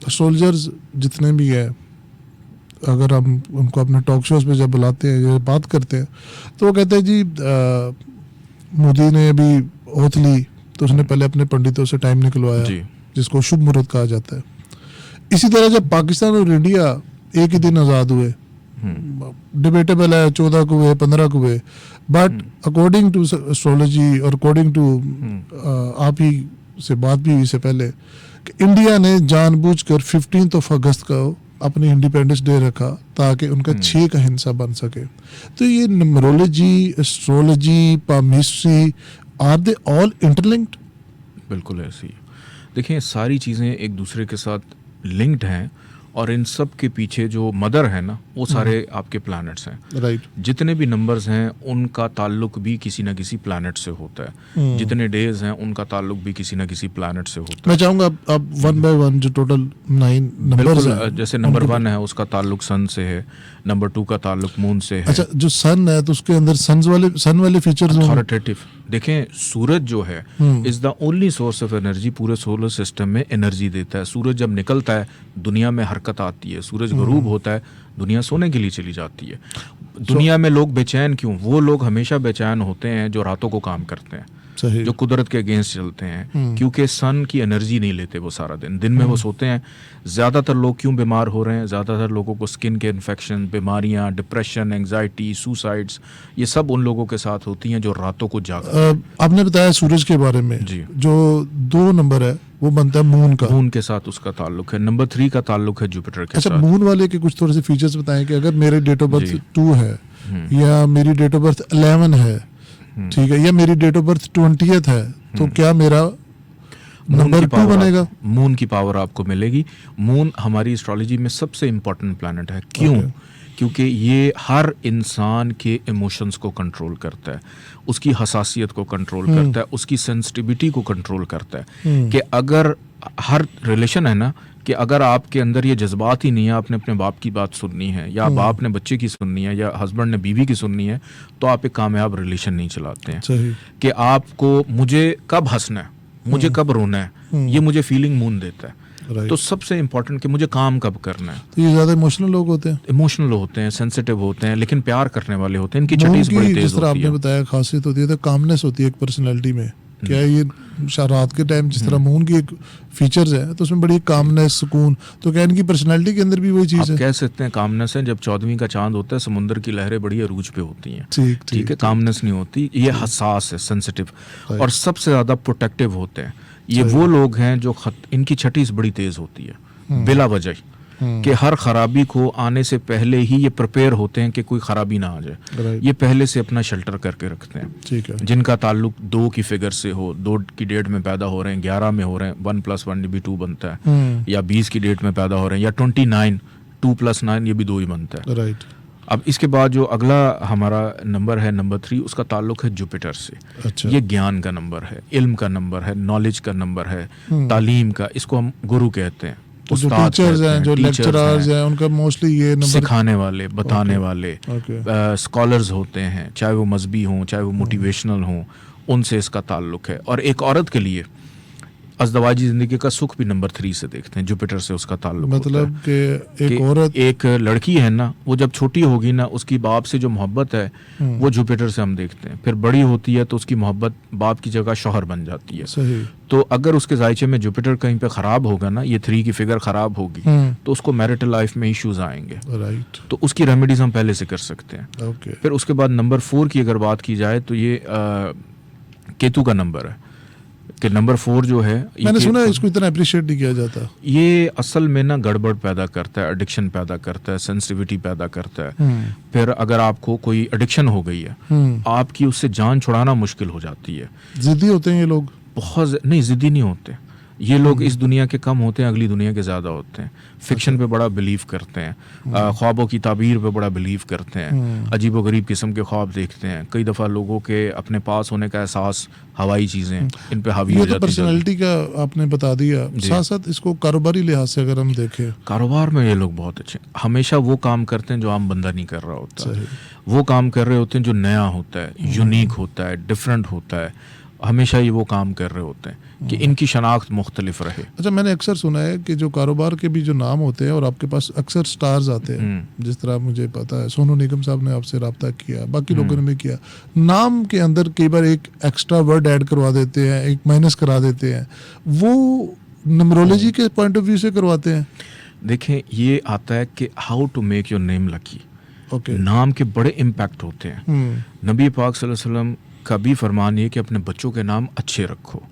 Soldiers जितने भी हैं, अगर हम उनको अपने टॉक शोज पे जब बुलाते हैं या बात करते हैं तो वो कहते हैं जी मोदी ने अभी ओथ ली तो उसने पहले अपने पंडितों से टाइम निकलवाया, जिसको शुभ मुहूर्त कहा जाता है। इसी तरह जब पाकिस्तान और इंडिया एक ही दिन आज़ाद हुए, डिबेटेबल है 14 को हुए 15 को हुए, बट अकॉर्डिंग टू एस्ट्रोलॉजी और अकॉर्डिंग टू आप ही से बात भी हुई से पहले कि इंडिया ने जानबूझकर 15 अगस्त को अपनी इंडिपेंडेंस डे रखा ताकि उनका 6 का हिस्सा बन सके। तो ये numerology, astrology, palmistry, are they all interlinked? बिल्कुल ऐसी ही। देखिए सारी चीज़ें एक दूसरे के साथ लिंक्ड हैं और इन सब के पीछे जो मदर है ना वो सारे आपके प्लैनेट्स हैं। राइट। जितने भी नंबर्स हैं उनका ताल्लुक भी किसी ना किसी प्लैनेट से होता है। जितने डेज हैं उनका ताल्लुक भी किसी ना किसी प्लैनेट से होता है। मैं चाहूँगा अब 1 बाय 1 जो टोटल 9 नंबर्स हैं, जैसे नंबर 1 है उसका ताल्लुक सन से है, नंबर 2 का ताल्लुक मून से है। अच्छा, जो सन है तो उसके अंदर सन वाले फीचर्स हैं। अथॉरिटेटिव। देखें सूरज जो है is the only source of energy, पूरे सोलर सिस्टम में एनर्जी देता है। सूरज जब निकलता है दुनिया में हरकत आती है, सूरज गरूब होता है दुनिया सोने के लिए चली जाती है। दुनिया में लोग बेचैन क्यों? वो लोग हमेशा बेचैन होते हैं जो रातों को काम करते हैं, जो कुदरत के अगेंस्ट चलते हैं, क्योंकि सन की एनर्जी नहीं लेते वो सारा दिन में वो सोते हैं। ज़्यादातर लोग क्यों बीमार हो रहे हैं? ज़्यादातर लोगों को स्किन के इन्फेक्शन, बीमारियां, डिप्रेशन, एंग्जाइटी, सुसाइड्स, ये सब उन लोगों के साथ होती हैं जो रातों को आपने बताया सूरज के बारे में जी। जो 2 नंबर है वो बनता है मून का, मून के साथ उसका ताल्लुक है। नंबर 3 का ताल्लुक है जुपिटर के साथ। अच्छा, मून वाले के कुछ थोड़े से फीचर्स बताएं कि अगर मेरे डेट ऑफ बर्थ 2 है या मेरी डेट ऑफ बर्थ 11 है, ठीक है, या मेरी डेट ऑफ बर्थ 20th है, तो क्या मेरा नंबर 2 बनेगा? मून की पावर आपको मिलेगी। मून हमारी एस्ट्रोलॉजी में सबसे इम्पोर्टेंट प्लैनेट है। क्यों? क्योंकि ये हर इंसान के इमोशंस को कंट्रोल करता है, उसकी हसासियत को कंट्रोल करता है, उसकी सेंसिटिविटी को कंट्रोल करता है। कि अगर हर रिलेशन है ना, कि अगर आपके अंदर ये जज्बात ही नहीं है, आपने अपने बाप की बात सुननी है या बाप ने बच्चे की सुननी है या हस्बैंड ने बीवी की सुननी है, तो आप एक कामयाब रिलेशन नहीं चलाते हैं। कि आपको मुझे कब हंसना है, मुझे कब रोना है, ये मुझे फीलिंग मून देता है। तो सबसे इम्पोर्टेंट कि मुझे काम कब करना है। तो ये ज़्यादा इमोशनल लोग होते हैं, इमोशनल होते हैं, सेंसिटिव होते हैं, लेकिन प्यार करने वाले होते हैं। इनकी छठीस बड़ी तेज होती है। जिस तरह आपने बताया खासियत होती है, तो कामनेस होती है एक पर्सनैलिटी में। क्या ये रात के टाइम जिस तरह मून की एक फीचर्स है तो उसमें बड़ी कामनेस, सुकून, तो क्या इनकी पर्सनैलिटी के अंदर भी वही चीज़ है? कह सकते हैं कामनेस है। जब 14वीं का चांद होता है समुद्र की लहरें बड़ी अरूज पे होती हैं। ठीक है, कामनेस नहीं होती। ये हसास है, सेंसिटिव, और सबसे ज़्यादा प्रोटेक्टिव होते हैं। ये वो लोग हैं जो इनकी छठीस बड़ी तेज होती है बिला वजह, कि हर खराबी को आने से पहले ही ये प्रिपेयर होते हैं कि कोई खराबी ना आ जाए। ये पहले से अपना शेल्टर करके रखते हैं। ठीक है। जिनका ताल्लुक 2 की फिगर से हो, 2 की डेट में पैदा हो रहे हैं, 11 में हो रहे हैं, 1 + 1 भी 2 बनता है, या 20 की डेट में पैदा हो रहे हैं, या 29, 2 + 9 ये भी 2 ही बनता है। राइट। अब इसके बाद जो अगला हमारा नंबर है नंबर 3, उसका ताल्लुक है जुपिटर से। अच्छा। ये ज्ञान का नंबर है, इल्म का नंबर है, नॉलेज का नंबर है, तालीम का। इसको हम गुरु कहते हैं। तो जो टीचर्स हैं, जो लेक्चरर्स हैं, उनका मोस्टली ये नंबर, सिखाने वाले, बताने वाले, स्कॉलर्स होते हैं, चाहे वो मजहबी हों, चाहे वो मोटिवेशनल हों, उनसे इसका ताल्लुक है। और एक औरत के लिए अज़दवाजी ज़िंदगी का सुख भी नंबर 3 से देखते हैं, जुपिटर से उसका ताल्लुक मतलब होता है। कि एक औरत, एक लड़की है ना, वो जब छोटी होगी ना, उसकी बाप से जो मोहब्बत है वो जुपिटर से हम देखते हैं। फिर बड़ी होती है तो उसकी मोहब्बत बाप की जगह शौहर बन जाती है। सही। तो अगर उसके जायचे में जुपिटर कहीं पे ख़राब होगा ना, ये 3 की फिगर ख़राब होगी, तो उसको मैरिटल लाइफ में इश्यूज आएंगे। राइट। तो उसकी रेमेडीज हम पहले से कर सकते हैं। ओके। फिर उसके बाद नंबर 4 की अगर बात की जाए तो ये केतु का नंबर है। कि नंबर 4 जो है, मैंने सुना है इसको इतना अप्रिशिएट नहीं किया जाता। ये असल में ना गड़बड़ पैदा करता है, एडिक्शन पैदा करता है, सेंसिटिविटी पैदा करता है। फिर अगर आपको कोई एडिक्शन हो गई है, आपकी उससे जान छुड़ाना मुश्किल हो जाती है। जिद्दी होते हैं ये लोग? बहुत नहीं, जिद्दी नहीं होते ये लोग। इस दुनिया के कम होते हैं, अगली दुनिया के ज़्यादा होते हैं। फिक्शन पे बड़ा बिलीव करते हैं, ख्वाबों की ताबीर पे बड़ा बिलीव करते हैं, अजीब गरीब किस्म के ख्वाब देखते हैं। कई दफ़ा लोगों के अपने पास होने का एहसास हवाई चीज़ें इन पे हावी हो जाती है। पर्सनैलिटी का आपने बता दिया, साथ साथ इसको कारोबारी लिहाज से अगर हम देखें, कारोबार में ये लोग बहुत अच्छे, हमेशा वो काम करते हैं जो आम बंदा नहीं कर रहा होता। वो काम कर रहे होते हैं जो नया होता है, यूनिक होता है, डिफरेंट होता है। हमेशा ये वो काम कर रहे होते हैं। कि इनकी शनाख्त मुख्तलिफ रहे। अच्छा, मैंने अक्सर सुना है कि जो कारोबार के भी जो नाम होते हैं और आपके पास अक्सर स्टार्स आते हैं, जिस तरह मुझे पता है सोनू निगम साहब ने आपसे रब्ता किया, बाकी लोगों ने भी किया, नाम के अंदर कई बार एक एक्स्ट्रा वर्ड ऐड करवा देते हैं, एक माइनस करा देते हैं, वो न्यूमरोलॉजी के पॉइंट ऑफ व्यू से करवाते हैं? देखें, ये आता है कि how to make your name lucky. Okay. नाम के बड़े इम्पैक्ट होते हैं। नबी पाक सल्लल्लाहु अलैहि वसल्लम का भी फरमान ये कि अपने बच्चों के नाम अच्छे रखो,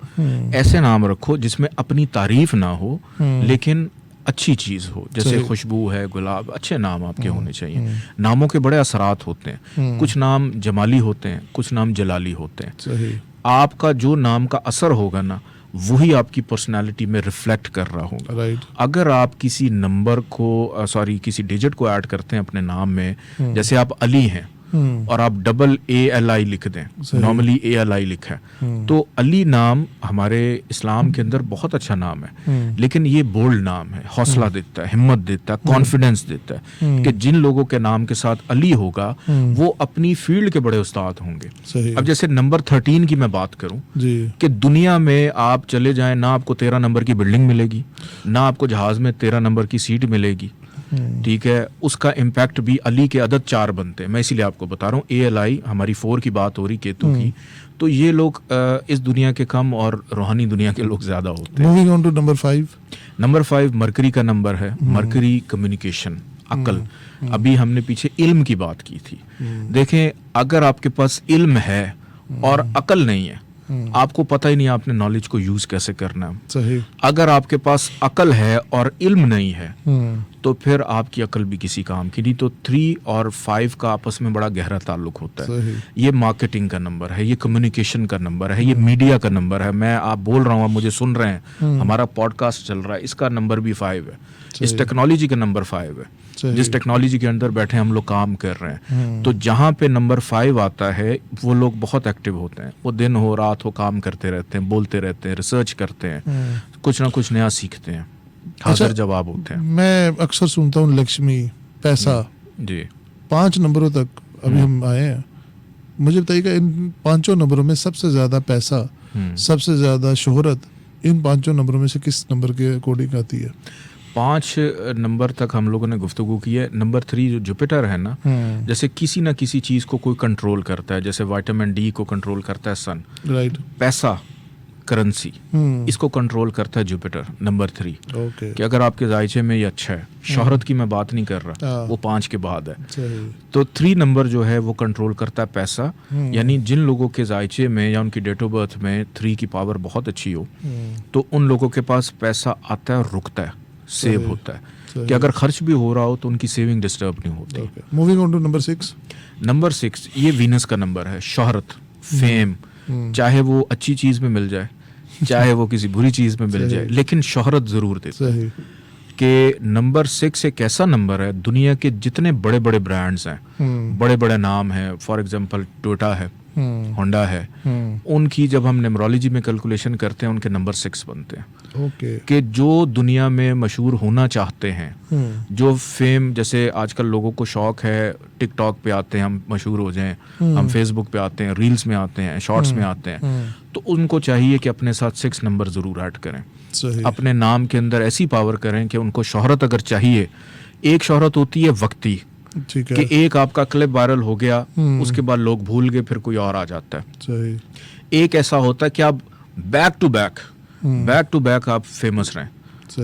ऐसे नाम रखो जिसमें अपनी तारीफ ना हो लेकिन अच्छी चीज़ हो, जैसे खुशबू है, गुलाब, अच्छे नाम आपके होने चाहिए। नामों के बड़े असरात होते हैं, कुछ नाम जमाली होते हैं, कुछ नाम जलाली होते हैं। सही। आपका जो नाम का असर होगा ना, वही आपकी पर्सनालिटी में रिफ्लेक्ट कर रहा होगा। राइट। अगर आप किसी नंबर को किसी डिजिट को ऐड करते हैं अपने नाम में, जैसे आप अली हैं और आप डबल ALI लिख दें, नॉर्मली ALI लिखा है, तो अली नाम हमारे इस्लाम के अंदर बहुत अच्छा नाम है, लेकिन ये बोल्ड नाम है, हौसला देता है, हिम्मत देता है, कॉन्फिडेंस देता है कि जिन लोगों के नाम के साथ अली होगा वो अपनी फील्ड के बड़े उस्ताद होंगे। सही। अब जैसे नंबर 13 की मैं बात करूं कि दुनिया में आप चले जाएं, ना आपको 13 नंबर की बिल्डिंग मिलेगी, ना आपको जहाज में 13 नंबर की सीट मिलेगी, ठीक है। उसका इम्पैक्ट भी अली के अदद 4 बनते हैं, मैं इसीलिए आपको बता रहा हूँ। ALI हमारी 4 की बात हो रही, केतु की, तो ये लोग इस दुनिया के कम और रूहानी दुनिया के लोग ज्यादा होते हैं। Moving on to number 5। Number 5 Mercury का नंबर है। मरकरी कम्युनिकेशन, अकल। अभी हमने पीछे इल्म की बात की थी। देखें, अगर आपके पास इल्म है और अकल नहीं है, आपको पता ही नहीं आपने नॉलेज को यूज कैसे करना है। सही। अगर आपके पास अकल है और इल्म नहीं है तो फिर आपकी अकल भी किसी काम की नहीं। तो 3 और 5 का आपस में बड़ा गहरा ताल्लुक होता है। सही। ये मार्केटिंग का नंबर है, ये कम्युनिकेशन का नंबर है, ये मीडिया का नंबर है। मैं आप बोल रहा हूँ, आप मुझे सुन रहे हैं, हमारा पॉडकास्ट चल रहा है, इसका नंबर भी 5 है। इस टेक्नोलॉजी का नंबर 5 है, जिस टेक्नोलॉजी के अंदर बैठे हम लोग काम कर रहे हैं। तो जहाँ पे नंबर 5 आता है वो लोग बहुत एक्टिव होते हैं। वो दिन हो रात हो काम करते रहते हैं, बोलते रहते हैं, रिसर्च करते हैं, कुछ ना कुछ नया सीखते हैं, हाजिर जवाब होते हैं। मैं अक्सर सुनता हूँ लक्ष्मी, पैसा, जी 5 नंबरों तक अभी हम आए हैं। मुझे बताइएगा, इन 5 नंबरों में सबसे ज्यादा पैसा, सबसे ज्यादा शोहरत इन 5 नंबरों में से किस नंबर के अकॉर्डिंग आती है? 5 नंबर तक हम लोगों ने गुफ्तगू की है। नंबर 3 जो जुपिटर है ना, जैसे किसी ना किसी चीज को कोई कंट्रोल करता है, जैसे विटामिन D को कंट्रोल करता है सन। राइट। पैसा, करेंसी, इसको कंट्रोल करता है जुपिटर, नंबर 3। ओके। कि अगर आपके जायचे में ये अच्छा है, शोहरत की मैं बात नहीं कर रहा, वो 5 के बाद है। सही। तो 3 नंबर जो है वो कंट्रोल करता है पैसा, यानी जिन लोगों के जायचे में या उनकी डेट ऑफ बर्थ में 3 की पावर बहुत अच्छी हो, तो उन लोगों के पास पैसा आता है और रुकता है, सेव होता है, कि अगर खर्च भी हो रहा हो तो उनकी सेविंग डिस्टर्ब नहीं होती। Moving on to number 6। Number 6 ये वीनस का नंबर है, शोहरत, फेम, चाहे वो अच्छी चीज में मिल जाए, चाहे वो किसी बुरी चीज में मिल जाए, लेकिन शोहरत जरूर देता है। कि नंबर 6 एक ऐसा नंबर है, दुनिया के जितने बड़े बड़े ब्रांड्स हैं, बड़े बड़े नाम हैं, फॉर एग्जांपल टोयोटा है, होंडा है, उनकी जब हम न्यूमरोलॉजी में कैलकुलेशन करते हैं उनके नंबर 6 बनते हैं। ओके। कि जो दुनिया में मशहूर होना चाहते हैं, जो फेम, जैसे आजकल लोगों को शौक है टिकटॉक पे आते हैं हम मशहूर हो जाएं, हम फेसबुक पे आते हैं, रील्स में आते हैं, शॉर्ट्स में आते हैं, तो उनको चाहिए कि अपने साथ 6 नंबर जरूर ऐड करें। सही। अपने नाम के अंदर ऐसी पावर करें कि उनको शोहरत अगर चाहिए, एक शोहरत होती है वक्ती, ठीक है, कि एक आपका क्लिप वायरल हो गया, उसके बाद लोग भूल गए, फिर कोई और आ जाता है। सही। एक ऐसा होता है कि आप बैक टू बैक आप फेमस रहें,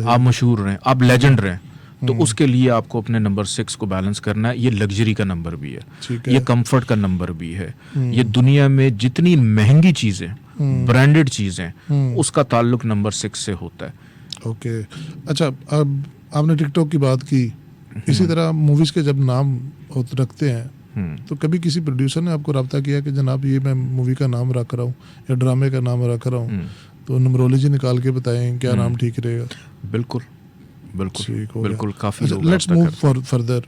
आप मशहूर रहें, आप लेजेंड रहें, तो उसके लिए आपको अपने नंबर 6 को बैलेंस करना है। ये लग्जरी का नंबर भी है, ये कंफर्ट का नंबर भी है, ये दुनिया में जितनी महंगी चीजें, ब्रांडेड चीजें, उसका ताल्लुक नंबर 6 से होता है। ओके। अच्छा, अब आपने टिकटॉक की बात की, इसी तरह मूवीज के जब नाम रखते हैं तो कभी किसी प्रोड्यूसर ने आपको रब्ता किया कि जनाब ये मैं मूवी का नाम रख रहा हूँ या ड्रामे का नाम रख रहा हूँ, तो न्यूमरोलॉजी निकाल के बताएं क्या नाम ठीक रहेगा? बिल्कुल बिल्कुल बिल्कुल, काफी लोग लेट्स मूव फर्दर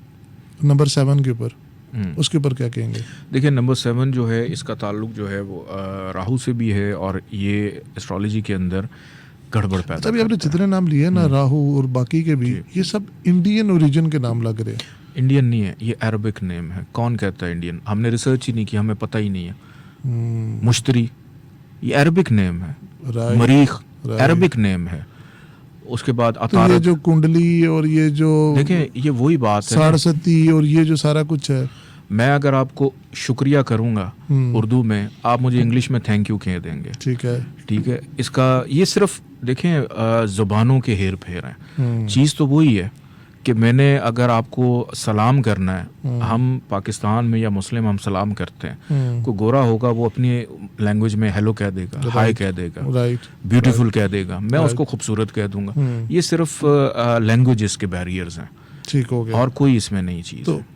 नंबर 7 के ऊपर, उसके ऊपर क्या कहेंगे? देखिए, नंबर 7 जो है, इसका ताल्लुक जो है वो राहु से भी है, और ये एस्ट्रोलॉजी के अंदर गड़बड़ पैदा करता है। आपने जितने नाम लिए ना, राहु और बाकी के भी, ये सब इंडियन ओरिजिन के नाम लग रहे हैं। इंडियन नहीं है, ये अरबिक नेम है। कौन कहता है इंडियन? हमने रिसर्च ही नहीं की, हमें पता ही नहीं है। मुश्तरी, ये अरबिक नेम है। मरीख, Right. अरबिक नेम है। उसके बाद तो ये अतारत, जो कुंडली और ये जो देखें ये वही बात है ना। सारस्वती और ये जो सारा कुछ है, मैं अगर आपको शुक्रिया करूंगा हम्म। उर्दू में, आप मुझे इंग्लिश में थैंक यू कह देंगे, ठीक है। ठीक है। इसका ये सिर्फ देखें ज़ुबानों के हेर फेर हैं। हम्म। चीज़ तो वही है कि मैंने अगर आपको सलाम करना है, हम पाकिस्तान में या मुस्लिम हम सलाम करते हैं, कोई गोरा होगा वो अपनी लैंग्वेज में हेलो कह देगा, हाय कह देगा, राइट, ब्यूटीफुल कह देगा, मैं उसको खूबसूरत कह दूंगा। ये सिर्फ लैंग्वेजेस के बैरियर्स हैं ठीक हो गया। और कोई इसमें नहीं चीज़ तो है।